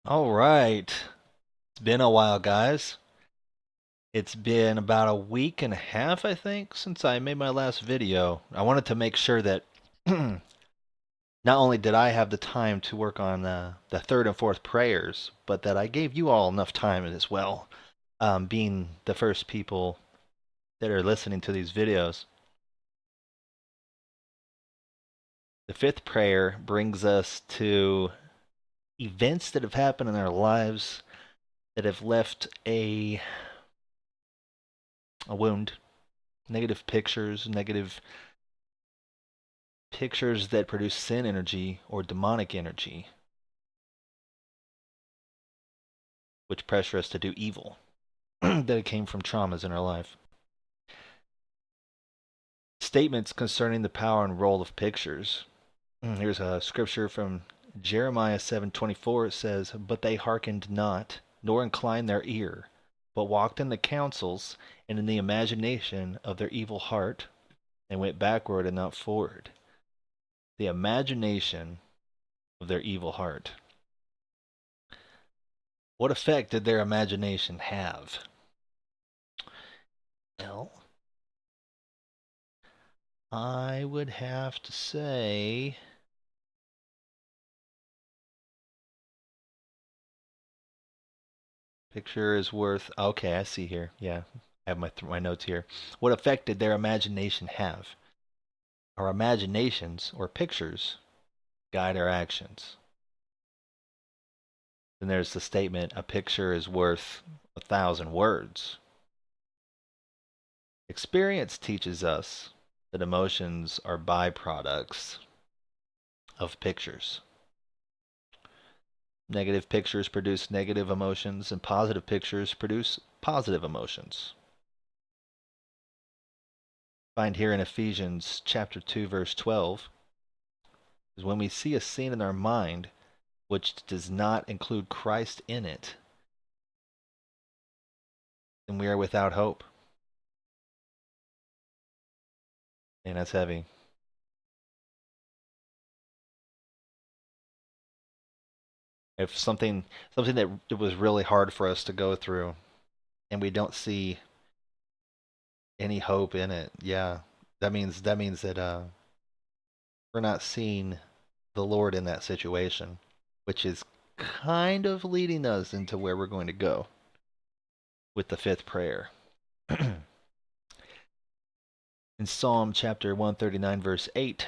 All right. It's been a while, guys. It's been about a week and a half, I think, since I made my last video. I wanted to make sure that not only did I have the time to work on the third and fourth prayers, but that I gave you all enough time as well, being the first people that are listening to these videos. The fifth prayer brings us to events that have happened in our lives that have left a wound, negative pictures that produce sin energy or demonic energy, which pressure us to do evil, that it came from traumas in our life. Statements concerning the power and role of pictures. Here's a scripture from Jeremiah 7:24. It says, "But they hearkened not, nor inclined their ear, but walked in the counsels and in the imagination of their evil heart, and went backward and not forward." The imagination of their evil heart. What effect did their imagination have? Well, I would have to say picture is worth. Okay, I see here. Yeah, I have my notes here. What effect did their imagination have? Our imaginations or pictures guide our actions. Then there's the statement, a picture is worth 1,000 words. Experience teaches us that emotions are byproducts of pictures. Negative pictures produce negative emotions, and positive pictures produce positive emotions. Find here in Ephesians chapter 2, verse 12, is when we see a scene in our mind which does not include Christ in it, then we are without hope. And that's heavy. If something that it was really hard for us to go through and we don't see any hope in it, yeah, that means that we're not seeing the Lord in that situation, which is kind of leading us into where we're going to go with the fifth prayer. In Psalm chapter 139, verse 8,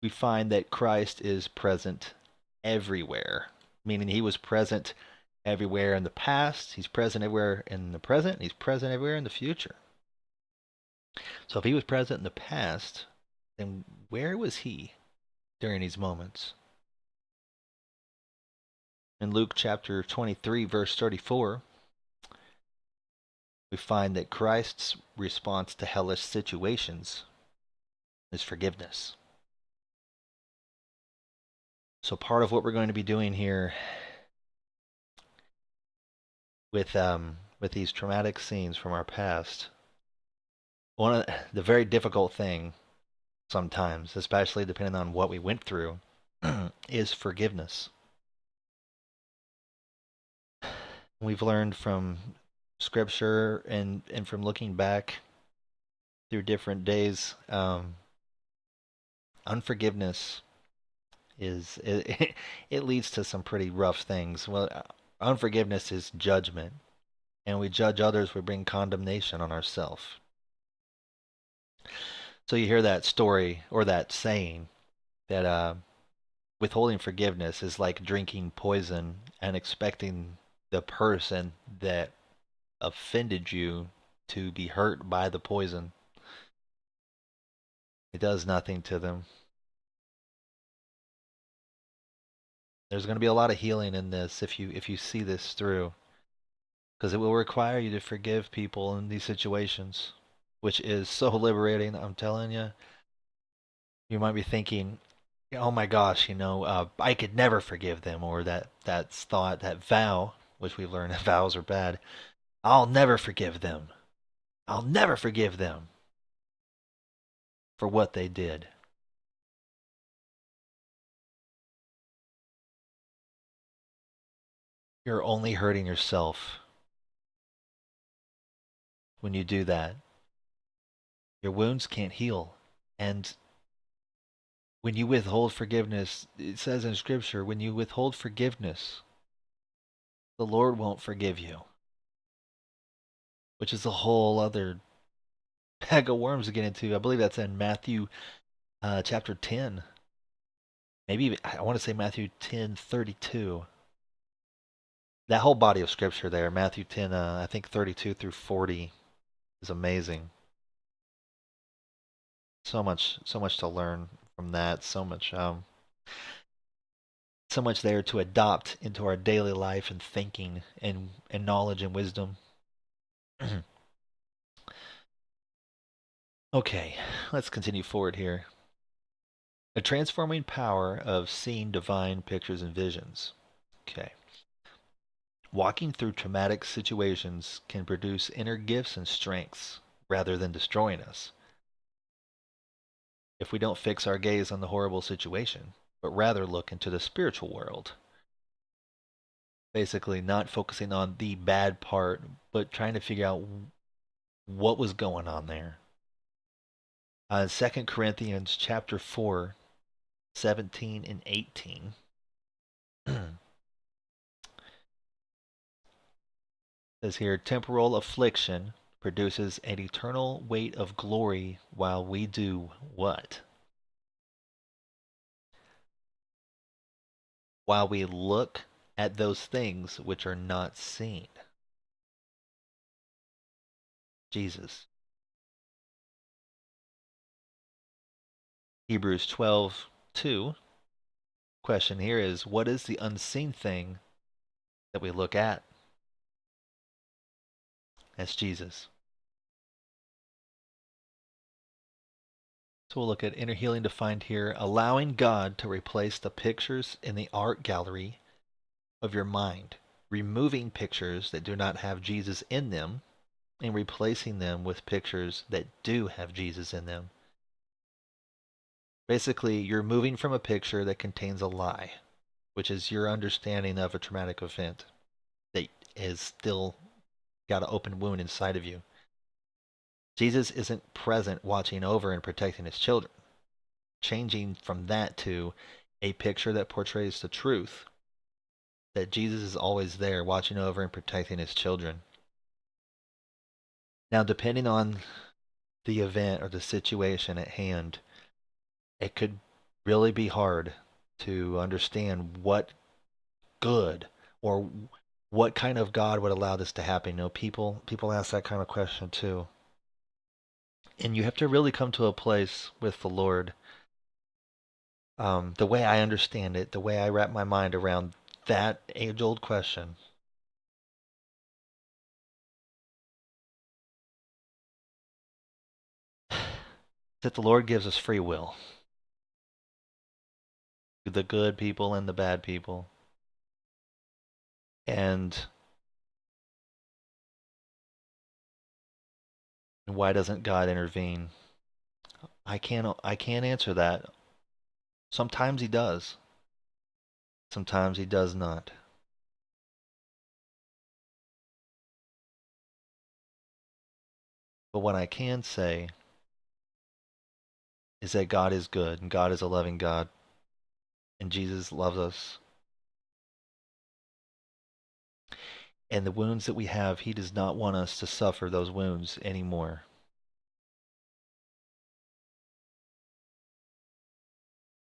we find that Christ is present everywhere, meaning he was present everywhere in the past, he's present everywhere in the present, and he's present everywhere in the future. So if he was present in the past, then where was he during these moments? In Luke chapter 23, verse 34, we find that Christ's response to hellish situations is forgiveness. So part of what we're going to be doing here with these traumatic scenes from our past, one of the very difficult thing sometimes, especially depending on what we went through, is forgiveness. We've learned from scripture and from looking back through different days, unforgiveness it leads to some pretty rough things. Well, unforgiveness is judgment, and we judge others, we bring condemnation on ourselves. So you hear that story or that saying that withholding forgiveness is like drinking poison and expecting the person that offended you to be hurt by the poison. It does nothing to them. There's going to be a lot of healing in this if you see this through, because it will require you to forgive people in these situations, which is so liberating. I'm telling you. You might be thinking, "Oh my gosh, I could never forgive them," or that's thought, that vow, which we've learned that vows are bad. I'll never forgive them. I'll never forgive them for what they did. You're only hurting yourself when you do that. Your wounds can't heal. And when you withhold forgiveness, it says in Scripture, when you withhold forgiveness, the Lord won't forgive you, which is a whole other bag of worms to get into. I believe that's in Matthew chapter 10. Maybe even, I want to say Matthew 10:32. That whole body of Scripture there, Matthew 10, I think 32 through 40, is amazing. So much to learn from that. So much there to adopt into our daily life and thinking and knowledge and wisdom. Okay, let's continue forward here. A transforming power of seeing divine pictures and visions. Okay. Walking through traumatic situations can produce inner gifts and strengths rather than destroying us. If we don't fix our gaze on the horrible situation, but rather look into the spiritual world. Basically, not focusing on the bad part, but trying to figure out what was going on there. 2 Corinthians chapter 4, 17 and 18. Says here, temporal affliction produces an eternal weight of glory while we do what? While we look at those things which are not seen. Jesus. Hebrews 12:2. Question here is, what is the unseen thing that we look at? That's Jesus. So we'll look at inner healing defined here, allowing God to replace the pictures in the art gallery of your mind, removing pictures that do not have Jesus in them and replacing them with pictures that do have Jesus in them. Basically, you're moving from a picture that contains a lie, which is your understanding of a traumatic event that is still got an open wound inside of you. Jesus isn't present watching over and protecting his children. Changing from that to a picture that portrays the truth that Jesus is always there watching over and protecting his children. Now, depending on the event or the situation at hand, it could really be hard to understand what good or what kind of God would allow this to happen. You know, people ask that kind of question too. And you have to really come to a place with the Lord. The way I understand it, the way I wrap my mind around that age-old question, that the Lord gives us free will. The good people and the bad people. And why doesn't God intervene? I can't answer that. Sometimes he does. Sometimes he does not. But what I can say is that God is good and God is a loving God and Jesus loves us. And the wounds that we have, he does not want us to suffer those wounds anymore.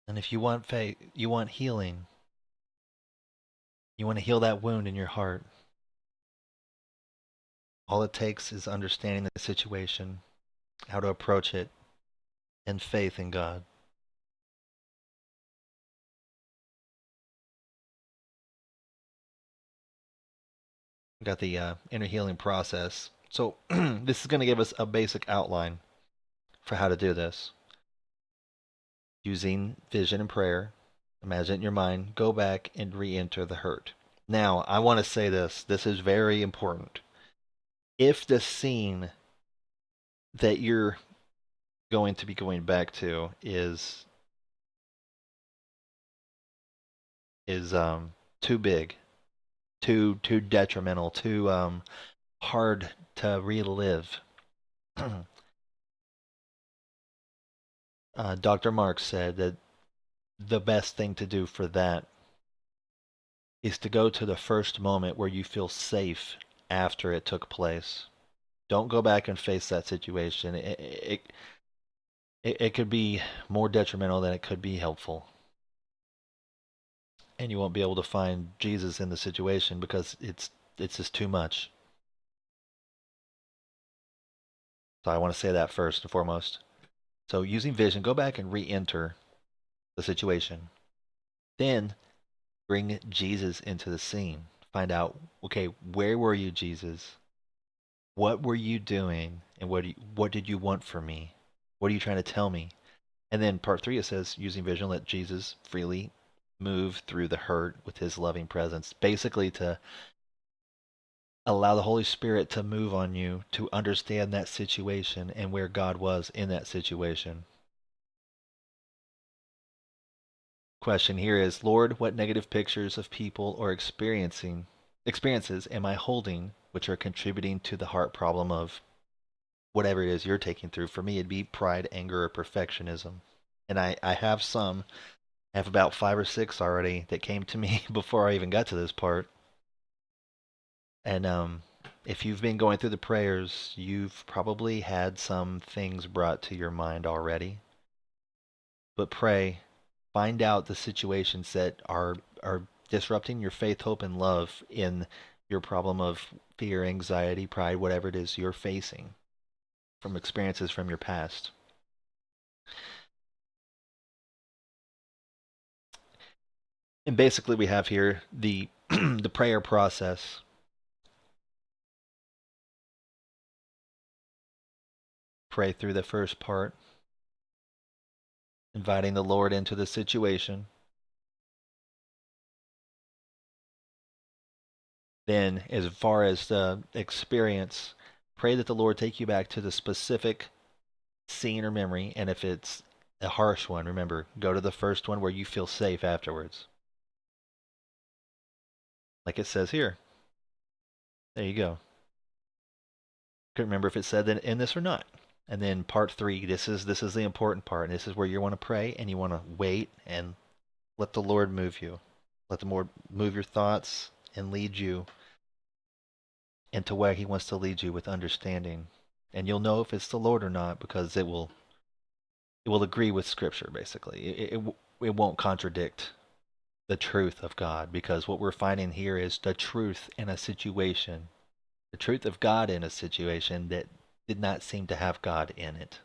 And if you want faith, you want healing, you want to heal that wound in your heart, all it takes is understanding the situation, how to approach it, and faith in God. Got the inner healing process. So this is going to give us a basic outline for how to do this. Using vision and prayer, imagine it in your mind, go back and re-enter the hurt. Now, I want to say this. This is very important. If the scene that you're going to be going back to is too big, too detrimental, too hard to relive. Dr. Marks said that the best thing to do for that is to go to the first moment where you feel safe after it took place. Don't go back and face that situation. It could be more detrimental than it could be helpful. And you won't be able to find Jesus in the situation because it's just too much. So I want to say that first and foremost. So using vision, go back and re-enter the situation. Then bring Jesus into the scene. Find out, okay, where were you, Jesus? What were you doing? And what did you want from me? What are you trying to tell me? And then part 3, it says, using vision, let Jesus freely move through the hurt with his loving presence. Basically, to allow the Holy Spirit to move on you to understand that situation and where God was in that situation. Question here is, Lord, what negative pictures of people or experiences am I holding which are contributing to the heart problem of whatever it is you're taking through? For me, it'd be pride, anger, or perfectionism. And I have some. I have about 5 or 6 already that came to me before I even got to this part. And if you've been going through the prayers, you've probably had some things brought to your mind already. But pray, find out the situations that are disrupting your faith, hope, and love in your problem of fear, anxiety, pride, whatever it is you're facing from experiences from your past. And basically, we have here the the prayer process. Pray through the first part, inviting the Lord into the situation. Then, as far as the experience, pray that the Lord take you back to the specific scene or memory. And if it's a harsh one, remember, go to the first one where you feel safe afterwards. Like it says here. There you go. Couldn't remember if it said that in this or not. And then part 3, this is the important part. And this is where you want to pray and you want to wait and let the Lord move you. Let the Lord move your thoughts and lead you into where he wants to lead you with understanding. And you'll know if it's the Lord or not because it will agree with Scripture. Basically, it won't contradict the truth of God, because what we're finding here is the truth in a situation, the truth of God in a situation that did not seem to have God in it.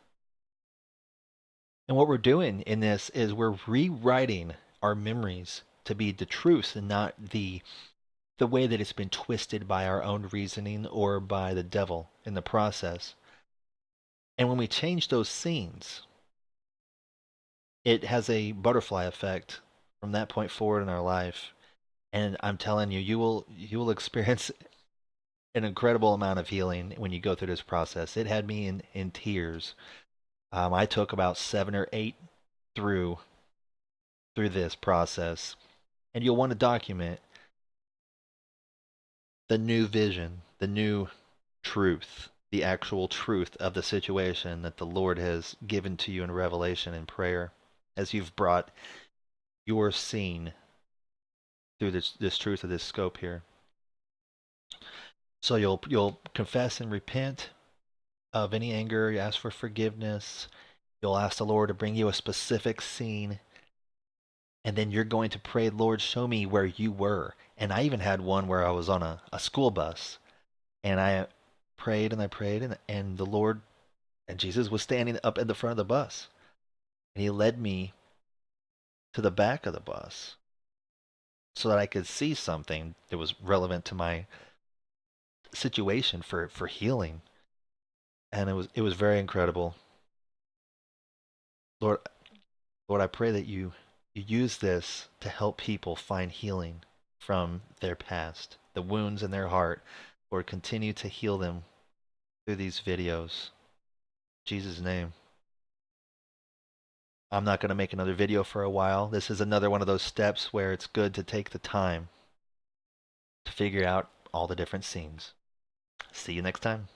And what we're doing in this is we're rewriting our memories to be the truth and not the way that it's been twisted by our own reasoning or by the devil in the process. And when we change those scenes, it has a butterfly effect from that point forward in our life. And I'm telling you, you will experience an incredible amount of healing when you go through this process. It had me in tears. I took about 7 or 8 through this process, and you'll want to document the new vision, the new truth, the actual truth of the situation that the Lord has given to you in revelation and prayer as you've brought your scene through this truth of this scope here. So you'll confess and repent of any anger, you ask for forgiveness, you'll ask the Lord to bring you a specific scene, and then you're going to pray, Lord, show me where you were. And I even had one where I was on a school bus, and I prayed and I prayed, and the Lord and Jesus was standing up at the front of the bus, and he led me to the back of the bus so that I could see something that was relevant to my situation for healing. And it was very incredible. Lord, I pray that you use this to help people find healing from their past, the wounds in their heart. Lord, continue to heal them through these videos. In Jesus' name. I'm not going to make another video for a while. This is another one of those steps where it's good to take the time to figure out all the different scenes. See you next time.